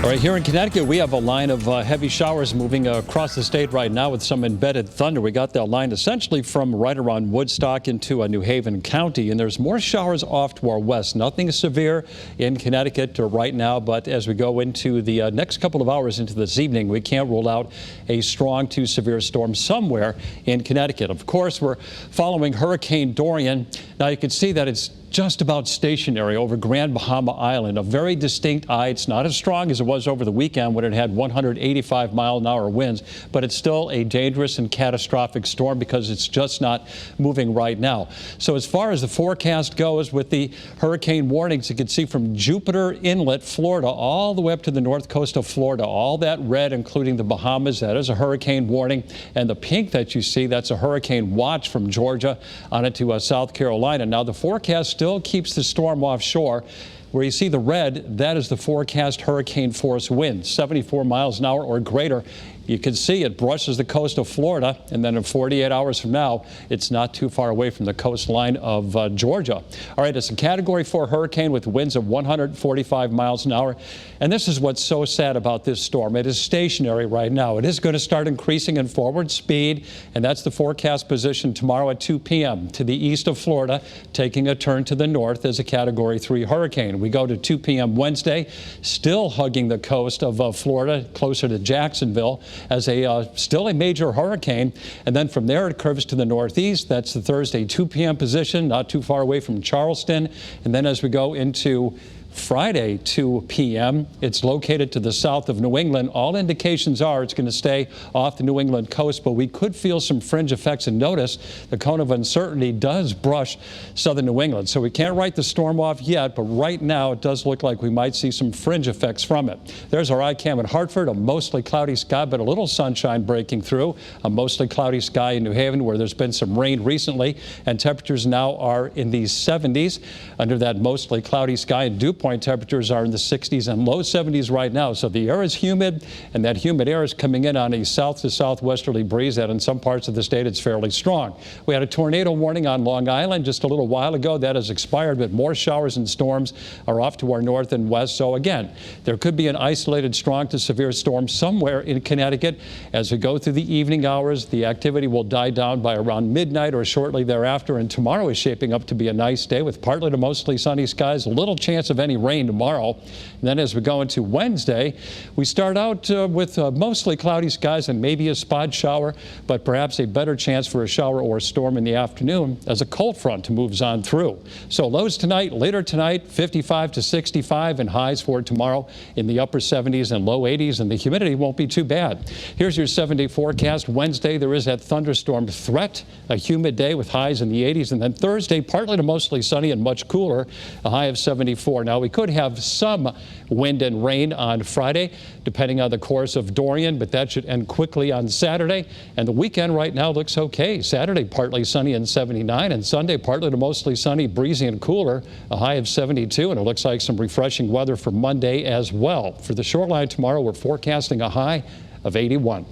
All right, here in Connecticut, we have a line of heavy showers moving across the state right now with some embedded thunder. We got that line essentially from right around Woodstock into New Haven County, and there's more showers off to our west. Nothing severe in Connecticut right now, but as we go into the next couple of hours into this evening, we can't rule out a strong to severe storm somewhere in Connecticut. Of course, we're following Hurricane Dorian. Now you can see that it's just about stationary over Grand Bahama Island, a very distinct eye. It's not as strong as it was over the weekend when it had 185-mile-an-hour winds, but it's still a dangerous and catastrophic storm because it's just not moving right now. So as far as the forecast goes with the hurricane warnings, you can see from Jupiter Inlet, Florida, all the way up to the north coast of Florida, all that red, including the Bahamas, that is a hurricane warning. And the pink that you see, that's a hurricane watch from Georgia on into South Carolina. Now the forecast still keeps the storm offshore. Where you see the red, that is the forecast hurricane force wind, 74 miles an hour or greater. You can see it brushes the coast of Florida, and then in 48 hours from now, it's not too far away from the coastline of Georgia. All right, it's a Category 4 hurricane with winds of 145 miles an hour. And this is what's so sad about this storm. It is stationary right now. It is going to start increasing in forward speed, and that's the forecast position tomorrow at 2 p.m. to the east of Florida, taking a turn to the north as a Category 3 hurricane. We go to 2 p.m. Wednesday, still hugging the coast of Florida, closer to Jacksonville, as still a major hurricane. And then from there it curves to the northeast. That's the Thursday 2 p.m. position, not too far away from Charleston. And then as we go into Friday 2 p.m. it's located to the south of New England. All indications are it's going to stay off the New England coast, but we could feel some fringe effects. And notice the cone of uncertainty does brush southern New England. So we can't write the storm off yet, but right now it does look like we might see some fringe effects from it. There's our iCam in Hartford, a mostly cloudy sky, but a little sunshine breaking through. A mostly cloudy sky in New Haven where there's been some rain recently, and temperatures now are in the 70s under that mostly cloudy sky. And dew point temperatures are in the 60s and low 70s right now. So the air is humid, and that humid air is coming in on a south to southwesterly breeze that in some parts of the state it's fairly strong. We had a tornado warning on Long Island just a little while ago. That has expired, but more showers and storms are off to our north and west. So again, there could be an isolated strong to severe storm somewhere in Connecticut. As we go through the evening hours, the activity will die down by around midnight or shortly thereafter. And tomorrow is shaping up to be a nice day with partly to mostly sunny skies, little chance of any rain tomorrow. And then as we go into Wednesday, we start out with mostly cloudy skies and maybe a spot shower, but perhaps a better chance for a shower or a storm in the afternoon as a cold front moves on through. So lows tonight, later tonight, 55 to 65, and highs for tomorrow in the upper 70s and low 80s, and the humidity won't be too bad. Here's your 7-day forecast. Wednesday, there is that thunderstorm threat, a humid day with highs in the 80s, and then Thursday, partly to mostly sunny and much cooler, a high of 74. Now, we could have some wind and rain on Friday, depending on the course of Dorian, but that should end quickly on Saturday. And the weekend right now looks okay. Saturday, partly sunny and 79, and Sunday, partly to mostly sunny, breezy and cooler, a high of 72, and it looks like some refreshing weather for Monday as well. For the shoreline tomorrow, we're forecasting a high of 81.